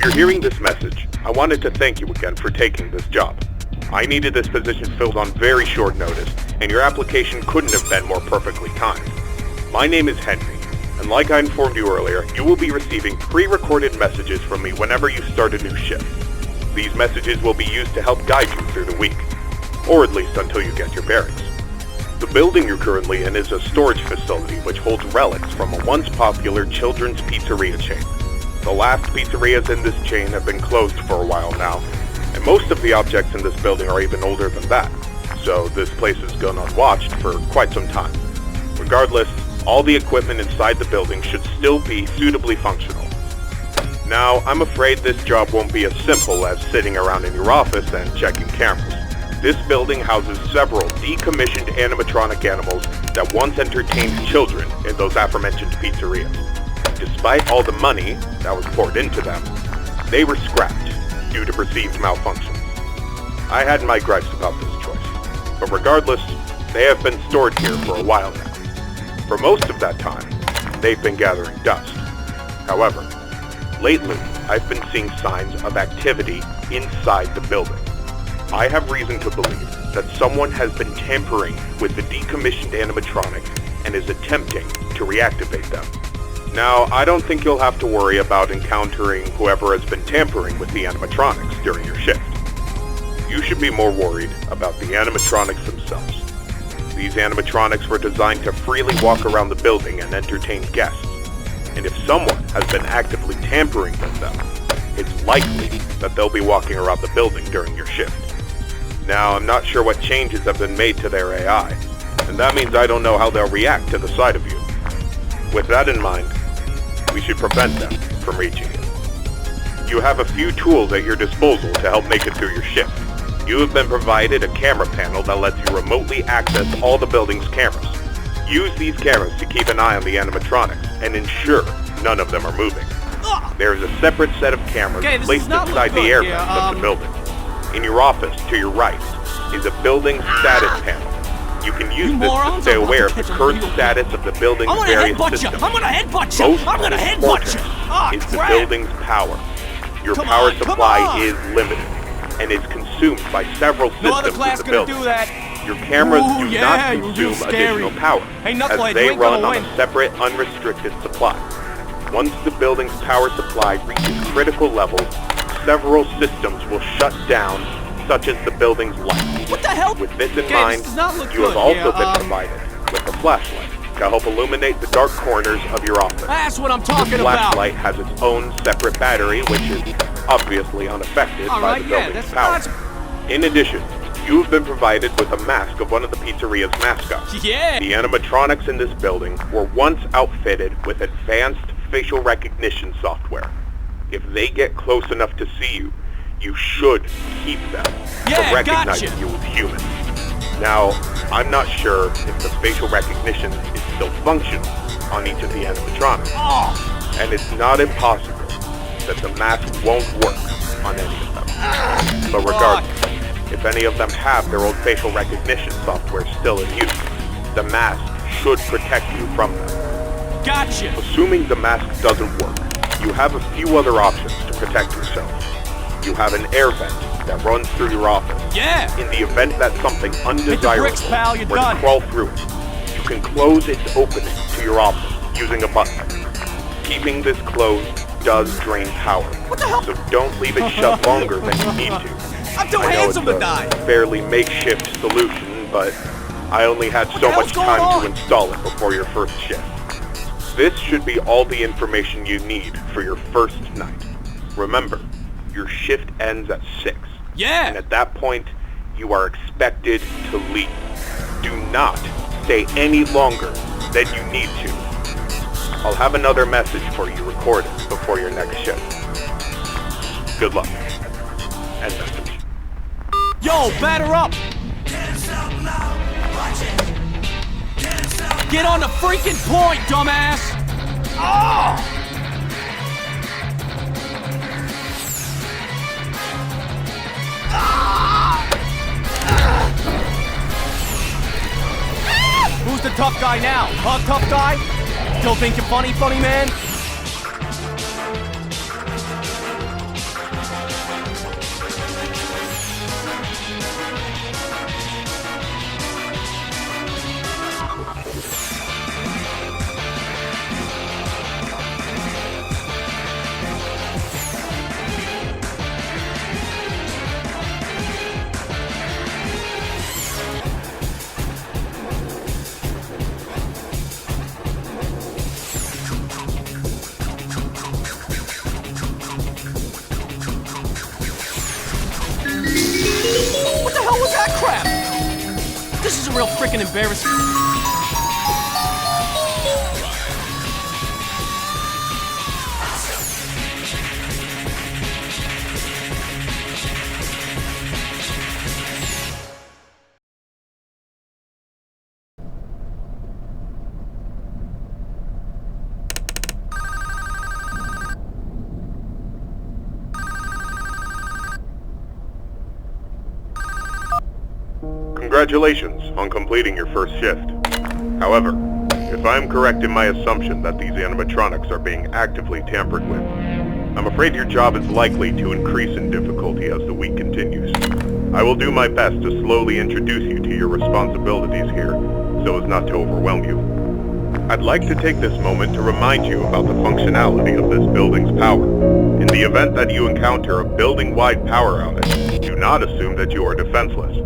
If you're hearing this message, I wanted to thank you again for taking this job. I needed this position filled on very short notice, and your application couldn't have been more perfectly timed. My name is Henry, and like I informed you earlier, you will be receiving pre-recorded messages from me whenever you start a new shift. These messages will be used to help guide you through the week, or at least until you get your bearings. The building you're currently in is a storage facility which holds relics from a once popular children's pizzeria chain. The last pizzerias in this chain have been closed for a while now, and most of the objects in this building are even older than that, so this place has gone unwatched for quite some time. Regardless, all the equipment inside the building should still be suitably functional. Now, I'm afraid this job won't be as simple as sitting around in your office and checking cameras. This building houses several decommissioned animatronic animals that once entertained children in those aforementioned pizzerias. Despite all the money that was poured into them, they were scrapped due to perceived malfunctions. I had my gripes about this choice, but regardless, they have been stored here for a while now. For most of that time, they've been gathering dust. However, lately, I've been seeing signs of activity inside the building. I have reason to believe that someone has been tampering with the decommissioned animatronics and is attempting to reactivate them. Now, I don't think you'll have to worry about encountering whoever has been tampering with the animatronics during your shift. You should be more worried about the animatronics themselves. These animatronics were designed to freely walk around the building and entertain guests. And if someone has been actively tampering with them, it's likely that they'll be walking around the building during your shift. Now, I'm not sure what changes have been made to their AI, and that means I don't know how they'll react to the sight of you. With that in mind, we should prevent them from reaching you. You have a few tools at your disposal to help make it through your shift. You have been provided a camera panel that lets you remotely access all the building's cameras. Use these cameras to keep an eye on the animatronics and ensure none of them are moving. There is a separate set of cameras placed inside the air vents of the building. In your office, to your right, is a building status panel. You can use this to stay aware of the current status of the building's various systems. I'm gonna headbutt you! I'm gonna headbutt you! Is the building's power. Your power supply is limited and is consumed by several systems in the building. Your cameras do not consume additional power, as they run on a separate, unrestricted supply. Once the building's power supply reaches critical levels, several systems will shut down, such as the building's lights. What the hell? With this in mind, you have also been provided with a flashlight to help illuminate the dark corners of your office. That's what I'm talking about. The about. flashlight has its own separate battery, which is obviously unaffected by the building's power. In addition, you have been provided with a mask of one of the pizzeria's mascots. Yeah! The animatronics in this building were once outfitted with advanced facial recognition software. If they get close enough to see you, you should keep them from recognizing you as human. Now, I'm not sure if the facial recognition is still functional on each of the animatronics. And it's not impossible that the mask won't work on any of them. But regardless, if any of them have their old facial recognition software still in use, the mask should protect you from them. Gotcha! Assuming the mask doesn't work, you have a few other options to protect yourself. You have an air vent that runs through your office. Yeah! In the event that something undesirable bricks, pal, were to crawl through it, you can close its opening to your office using a button. Keeping this closed does drain power. What the hell? So don't leave it shut longer than you need to. I'm too handsome to die! It's a fairly makeshift solution, but I only had so much time to install it before your first shift. This should be all the information you need for your first night. Remember, your shift ends at 6. Yeah! And at that point, you are expected to leave. Do not stay any longer than you need to. I'll have another message for you recorded before your next shift. Good luck. End message. Yo, batter up! Get on the freaking point, dumbass! Oh! Who's the tough guy now? Huh, tough guy? Still think you're funny, funny man? This is a real freaking embarrassment. Congratulations on completing your first shift. However, if I am correct in my assumption that these animatronics are being actively tampered with, I'm afraid your job is likely to increase in difficulty as the week continues. I will do my best to slowly introduce you to your responsibilities here, so as not to overwhelm you. I'd like to take this moment to remind you about the functionality of this building's power. In the event that you encounter a building-wide power outage, do not assume that you are defenseless.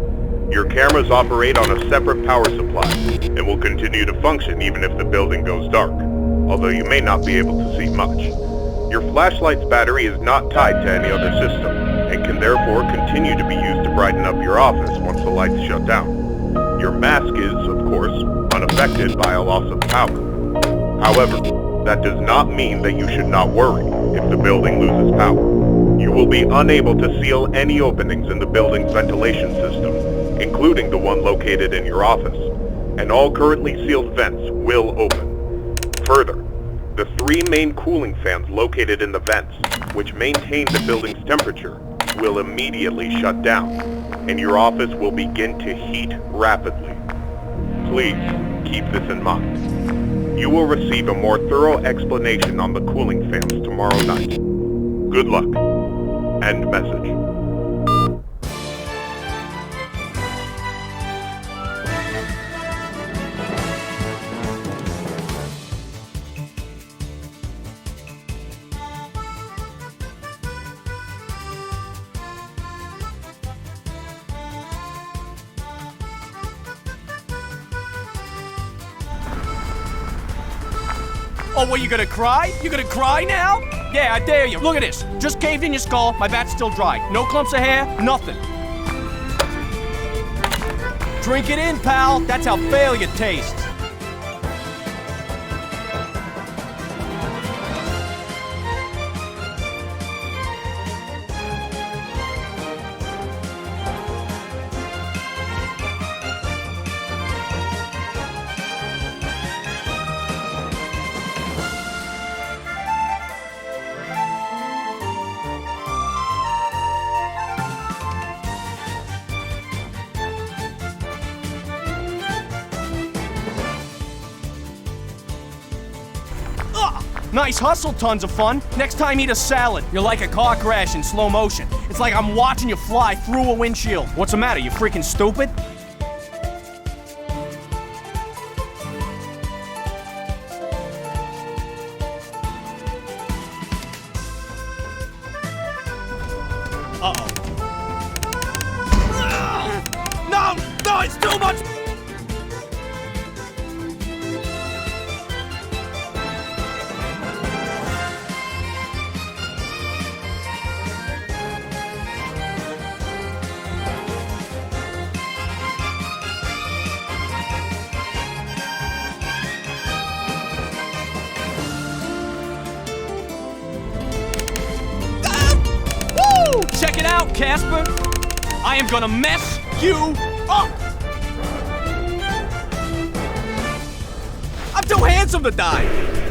Your cameras operate on a separate power supply, and will continue to function even if the building goes dark, although you may not be able to see much. Your flashlight's battery is not tied to any other system, and can therefore continue to be used to brighten up your office once the lights shut down. Your mask is, of course, unaffected by a loss of power. However, that does not mean that you should not worry if the building loses power. You will be unable to seal any openings in the building's ventilation system, including the one located in your office, and all currently sealed vents will open. Further, the 3 main cooling fans located in the vents, which maintain the building's temperature, will immediately shut down, and your office will begin to heat rapidly. Please keep this in mind. You will receive a more thorough explanation on the cooling fans tomorrow night. Good luck. End message. Oh, what, you gonna cry? You gonna cry now? Yeah, I dare you. Look at this. Just caved in your skull, my bat's still dry. No clumps of hair, nothing. Drink it in, pal. That's how failure tastes. Nice hustle, tons of fun. Next time, eat a salad. You're like a car crash in slow motion. It's like I'm watching you fly through a windshield. What's the matter, you freaking stupid? Uh-oh. No, it's too much! Check it out, Casper! I am gonna mess you up! I'm too handsome to die!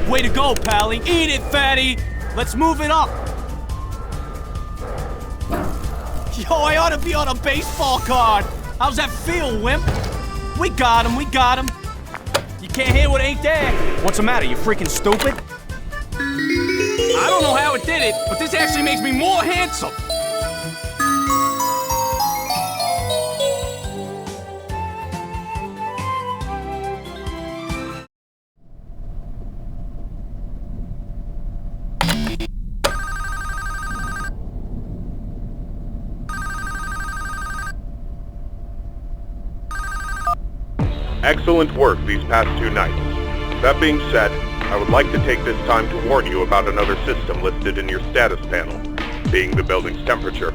Way to go, Pally! Eat it, fatty! Let's move it up! Yo, I ought to be on a baseball card! How's that feel, wimp? We got him, we got him! You can't hear what ain't there! What's the matter, you freaking stupid? I don't know how it did it, but this actually makes me more handsome! Excellent work these past 2 nights. That being said, I would like to take this time to warn you about another system listed in your status panel, being the building's temperature.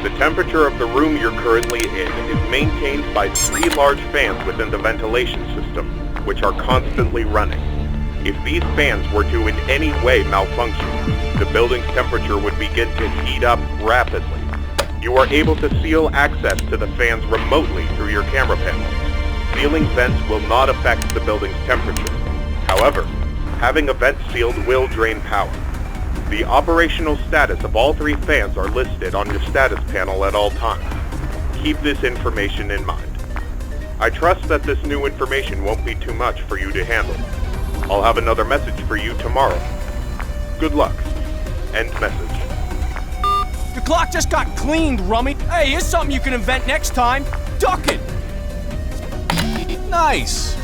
The temperature of the room you're currently in is maintained by 3 large fans within the ventilation system, which are constantly running. If these fans were to in any way malfunction, the building's temperature would begin to heat up rapidly. You are able to seal access to the fans remotely through your camera panel. Sealing vents will not affect the building's temperature. However, having a vent sealed will drain power. The operational status of all 3 fans are listed on your status panel at all times. Keep this information in mind. I trust that this new information won't be too much for you to handle. I'll have another message for you tomorrow. Good luck. End message. The clock just got cleaned, Rummy. Hey, here's something you can invent next time. Duck it! Nice.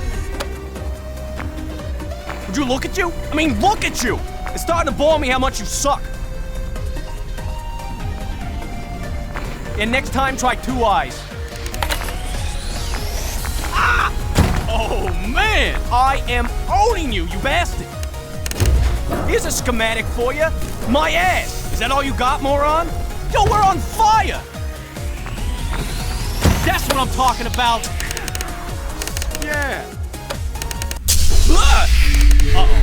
Would you look at you? I mean, look at you! It's starting to bore me how much you suck. And next time, try 2 eyes. Ah! Oh, man! I am owning you, you bastard! Here's a schematic for you. My ass! Is that all you got, moron? Yo, we're on fire! That's what I'm talking about! Yeah. Uh-oh.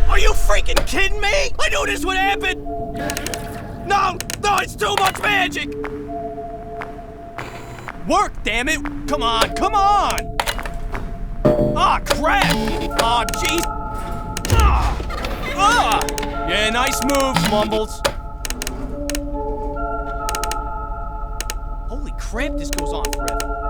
Are you freaking kidding me? I knew this would happen! No, it's too much magic! Work, damn it! Come on! Ah, crap! Ah, jeez! Yeah, nice move, Mumbles. Holy crap, this goes on forever.